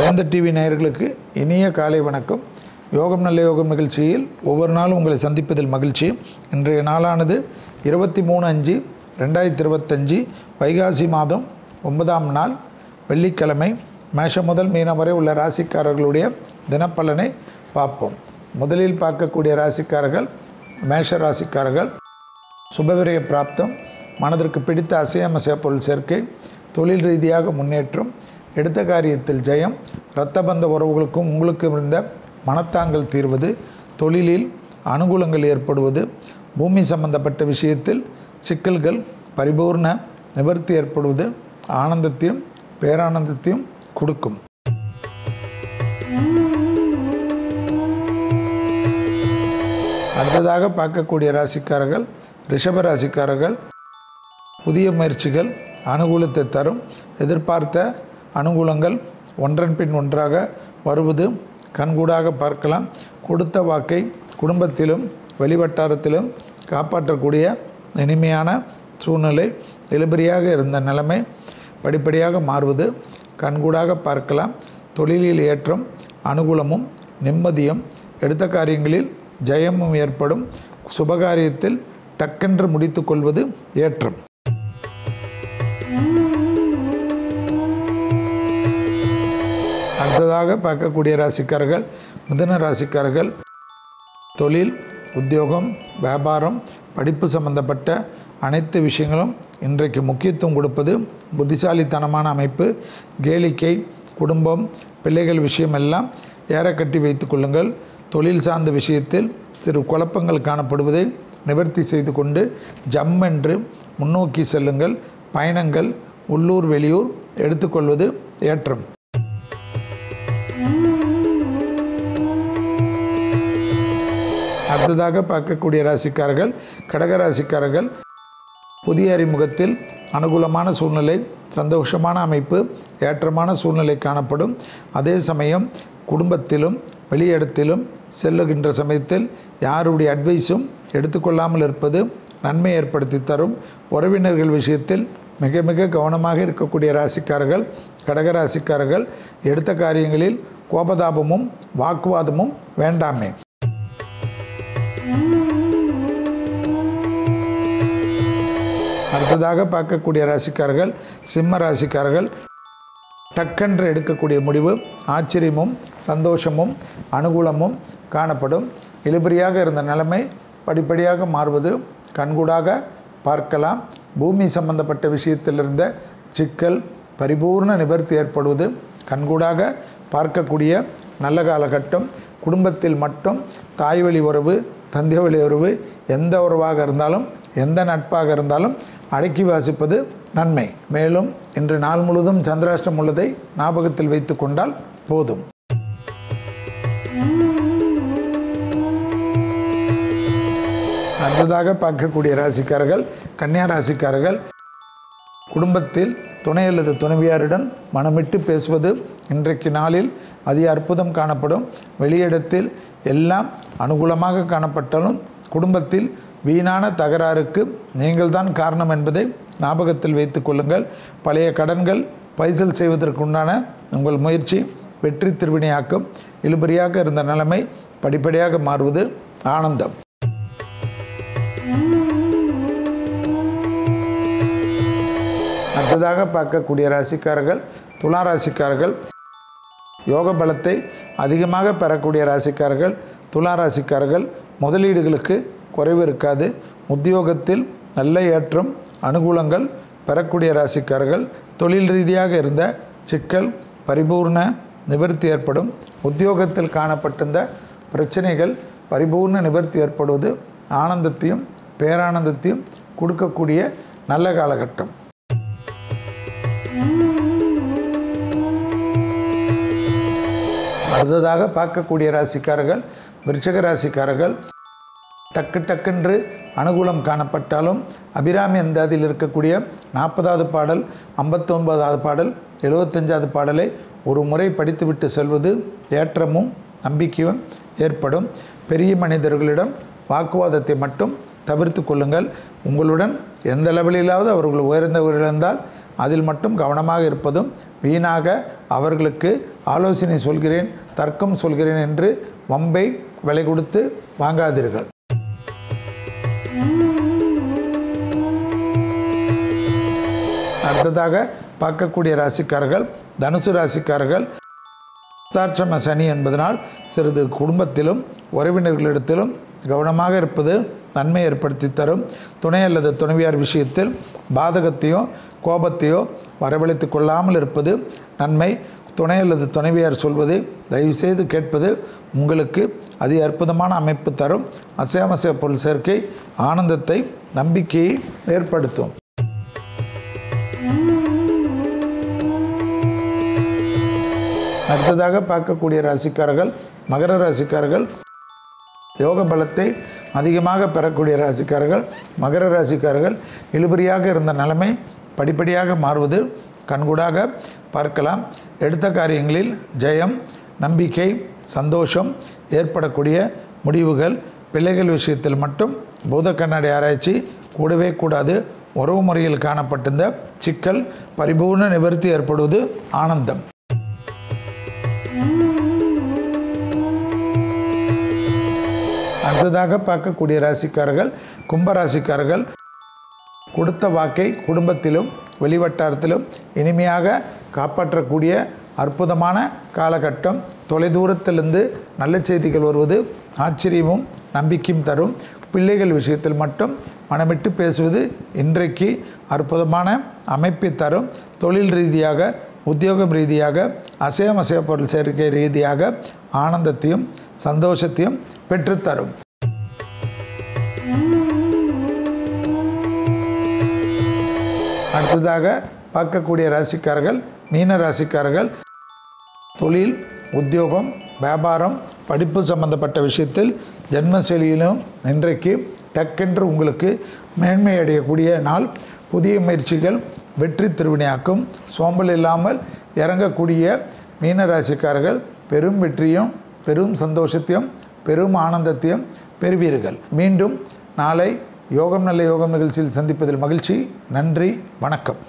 வேந்தர் டிவி நேயர்களுக்கு இனிய காலை வணக்கம். யோகம் நல்ல யோகம் நிகழ்ச்சியில் ஒவ்வொரு நாளும் உங்களை சந்திப்பதில் மகிழ்ச்சி. இன்றைய நாளானது 23/5/2025 வைகாசி மாதம் 9ஆம் நாள் வெள்ளிக்கிழமை. மேஷம் முதல் மீனம் வரை உள்ள ராசிக்காரர்களுடைய தினப்பலனை பார்ப்போம். முதலில் பார்க்கக்கூடிய ராசிக்காரர்கள் மேஷ ராசிக்காரர்கள். சுபவிரய பிராப்தம், மனதிற்கு பிடித்த அசையமசைய பொருள் சேர்க்கை, தொழில் ரீதியாக முன்னேற்றம், எடுத்த காரியத்தில் ஜெயம், இரத்தபந்த உறவுகளுக்கும் உங்களுக்கும் இருந்த மனத்தாங்கள் தீர்வது, தொழிலில் அனுகூலங்கள் ஏற்படுவது, பூமி சம்பந்தப்பட்ட விஷயத்தில் சிக்கல்கள் பரிபூர்ண நிவர்த்தி ஏற்படுவது ஆனந்தத்தையும் பேரானந்தத்தையும் கொடுக்கும். அடுத்ததாக பார்க்கக்கூடிய ராசிக்காரர்கள் ரிஷப ராசிக்காரர்கள். புதிய முயற்சிகள் அனுகூலத்தை தரும். எதிர்பார்த்த அனுகூலங்கள் ஒன்றன் பின் ஒன்றாக வருவது கண்கூடாக பார்க்கலாம். கொடுத்த வாக்கை குடும்பத்திலும் வெளிவட்டாரத்திலும் காப்பாற்றக்கூடிய இனிமையான சூழ்நிலை, இழுபறியாக இருந்த நிலைமை படிப்படியாக மாறுவது கண்கூடாக பார்க்கலாம். தொழிலில் ஏற்றம், அனுகூலமும் நிம்மதியும், எடுத்த காரியங்களில் ஜெயமும் ஏற்படும். சுபகாரியத்தில் டக்கென்று முடித்து கொள்வது ஏற்றம். அடுத்ததாக பார்க்கக்கூடிய ராசிக்காரர்கள் மிதுன ராசிக்காரர்கள். தொழில், உத்தியோகம், வியாபாரம், படிப்பு சம்பந்தப்பட்ட அனைத்து விஷயங்களும் இன்றைக்கு முக்கியத்துவம் கொடுப்பது புத்திசாலித்தனமான அமைப்பு. கேளிக்கை, குடும்பம், பிள்ளைகள் விஷயம் எல்லாம் ஏற கட்டி வைத்து கொள்ளுங்கள். தொழில் சார்ந்த விஷயத்தில் சிறு குழப்பங்கள் காணப்படுவதை நிவர்த்தி செய்து கொண்டு ஜம்மென்று முன்னோக்கி செல்லுங்கள். பயணங்கள் உள்ளூர் வெளியூர் எடுத்துக்கொள்வது ஏற்றம். அடுத்ததாக பார்க்கக்கூடிய ராசிக்காரர்கள் கடகராசிக்காரர்கள். புதிய அறிமுகத்தில் அனுகூலமான சூழ்நிலை, சந்தோஷமான அமைப்பு, ஏற்றமான சூழ்நிலை காணப்படும். அதே சமயம் குடும்பத்திலும் வெளியிடத்திலும் செல்லுகின்ற சமயத்தில் யாருடைய அட்வைஸும் எடுத்துக்கொள்ளாமல் இருப்பது நன்மை ஏற்படுத்தி தரும். உறவினர்கள் விஷயத்தில் மிக மிக கவனமாக இருக்கக்கூடிய ராசிக்காரர்கள் கடகராசிக்காரர்கள். எடுத்த காரியங்களில் கோபதாபமும் வாக்குவாதமும் வேண்டாமே. அடுத்ததாக பார்க்கக்கூடிய ராசிக்காரர்கள் சிம்ம ராசிக்காரர்கள். டக்கென்று எடுக்கக்கூடிய முடிவு ஆச்சரியமும் சந்தோஷமும் அனுகூலமும் காணப்படும். இழுபறியாக இருந்த நிலைமை படிப்படியாக மாறுவது கண்கூடாக பார்க்கலாம். பூமி சம்பந்தப்பட்ட விஷயத்தில் இருந்த சிக்கல் பரிபூர்ண நிவர்த்தி ஏற்படுவது கண்கூடாக பார்க்கக்கூடிய நல்ல காலகட்டம். குடும்பத்தில் மட்டும் தாய் வழி உறவு, தந்தை வழி உறவு, எந்த உறவாக இருந்தாலும் எந்த நட்பாக இருந்தாலும் அடக்கி வாசிப்பது நன்மை. மேலும் இன்று நாள் முழுவதும் சந்திராஷ்டம் உள்ளதை ஞாபகத்தில் வைத்து கொண்டால் போதும். அடுத்ததாக பார்க்கக்கூடிய ராசிக்காரர்கள் கன்னியா ராசிக்காரர்கள். குடும்பத்தில் துணை அல்லது துணைவியாருடன் மனமிட்டு பேசுவது இன்றைக்கு நாளில் அதி அற்புதம் காணப்படும். வெளியிடத்தில் எல்லாம் அனுகூலமாக காணப்பட்டாலும் குடும்பத்தில் வீணான தகராறுக்கு நீங்கள் தான் காரணம் என்பதை ஞாபகத்தில் வைத்து கொள்ளுங்கள். பழைய கடன்கள் பைசல் செய்வதற்குண்டான உங்கள் முயற்சி வெற்றி திருவினையாக்கும். இழுபறியாக இருந்த நிலைமை படிப்படியாக மாறுவது ஆனந்தம். அடுத்ததாக பார்க்கக்கூடிய ராசிக்காரர்கள் துலா ராசிக்காரர்கள். யோக பலத்தை அதிகமாக பெறக்கூடிய ராசிக்காரர்கள் துலா ராசிக்காரர்கள். முதலீடுகளுக்கு குறைவு இருக்காது. உத்தியோகத்தில் நல்ல ஏற்றம், அனுகூலங்கள் பெறக்கூடிய ராசிக்காரர்கள். தொழில் ரீதியாக இருந்த சிக்கல் பரிபூர்ண நிவர்த்தி ஏற்படும். உத்தியோகத்தில் காணப்பட்டிருந்த பிரச்சனைகள் பரிபூர்ண நிவர்த்தி ஏற்படுவது ஆனந்தத்தையும் பேரானந்தத்தையும் கொடுக்கக்கூடிய நல்ல காலகட்டம். அடுத்ததாக பார்க்கக்கூடிய ராசிக்காரர்கள் விருச்சிக ராசிக்காரர்கள். டக்கென்று அனுகூலம் காணப்பட்டாலும் அபிராமி அந்தாதியில் இருக்கக்கூடிய 40வது பாடல், 59வது பாடல், 75வது பாடலை ஒரு முறை படித்துவிட்டு செல்வது ஏற்றமும் நம்பிக்கையும் ஏற்படும். பெரிய மனிதர்களிடம் வாக்குவாதத்தை மட்டும் தவிர்த்து கொள்ளுங்கள். உங்களுடன் எந்த லெவலிலாவது அவர்கள் உயர்ந்தவர்கள் இருந்தால் அதில் மட்டும் கவனமாக இருப்பதும் வீணாக அவர்களுக்கு ஆலோசனை சொல்கிறேன், தர்க்கம் சொல்கிறேன் என்று வம்பை விலை கொடுத்து வாங்காதீர்கள். அடுத்ததாக பார்க்கக்கூடிய ராசிக்காரர்கள் தனுசு ராசிக்காரர்கள். அர்த்தாஷ்டம சனி என்பதனால் சிறிது குடும்பத்திலும் உறவினர்களிடத்திலும் கவனமாக இருப்பது நன்மை ஏற்படுத்தி தரும். துணை அல்லது துணைவியார் விஷயத்தில் பாதகத்தையோ கோபத்தையோ வரவழைத்து கொள்ளாமல் இருப்பது நன்மை. துணை அல்லது துணைவியார் சொல்வது தயவுசெய்து கேட்பது உங்களுக்கு அதி அற்புதமான அமைப்பு தரும். அசையாமசைய பொருள் சேர்க்கை ஆனந்தத்தை நம்பிக்கையை ஏற்படுத்தும். அடுத்ததாக பார்க்கக்கூடிய ராசிக்காரர்கள் மகர ராசிக்காரர்கள். யோக பலத்தை அதிகமாக பெறக்கூடிய ராசிக்காரர்கள் மகர ராசிக்காரர்கள். இழுபறியாக இருந்த நிலைமை படிப்படியாக மாறுவது கண்கூடாக பார்க்கலாம். எடுத்த காரியங்களில் ஜெயம், நம்பிக்கை, சந்தோஷம் ஏற்படக்கூடிய முடிவுகள். பிள்ளைகள் விஷயத்தில் மட்டும் பூத கண்ணாடி ஆராய்ச்சி கூடவே கூடாது. உறவு முறையில் காணப்பட்டிருந்த சிக்கல் பரிபூர்ண நிவர்த்தி ஏற்படுவது ஆனந்தம். அடுத்ததாக பார்க்கக்கூடிய ராசிக்காரர்கள் கும்பராசிக்காரர்கள். கொடுத்த வாக்கை குடும்பத்திலும் வெளிவட்டாரத்திலும் இனிமையாக காப்பாற்றக்கூடிய அற்புதமான காலகட்டம். தொலைதூரத்திலிருந்து நல்ல செய்திகள் வருவது ஆச்சரியமும் நம்பிக்கையும் தரும். பிள்ளைகள் விஷயத்தில் மட்டும் மனமிட்டு பேசுவது இன்றைக்கு அற்புதமான அமைப்பை தரும். தொழில் ரீதியாக உத்தியோகம் ரீதியாக அசைய பொருள் சேர்க்கை ரீதியாக ஆனந்தத்தையும் சந்தோஷத்தையும் பெற்றுத்தரும். அடுத்ததாக பார்க்கக்கூடிய ராசிக்காரர்கள் மீன ராசிக்காரர்கள். தொழில், உத்தியோகம், வியாபாரம், படிப்பு சம்பந்தப்பட்ட விஷயத்தில் ஜென்மசெலியிலும் இன்றைக்கு டக்கென்று உங்களுக்கு மேன்மை அடையக்கூடிய நாள். புதிய முயற்சிகள் வெற்றி திருவினையாக்கும். சோம்பல் இல்லாமல் இறங்கக்கூடிய மீனராசிக்காரர்கள் பெரும் வெற்றியும் பெரும் சந்தோஷத்தையும் பெரும் ஆனந்தத்தையும் பெறுவீர்கள். மீண்டும் நாளை யோகம் நல்ல யோகம் நிகழ்ச்சியில் சந்திப்பதில் மகிழ்ச்சி. நன்றி, வணக்கம்.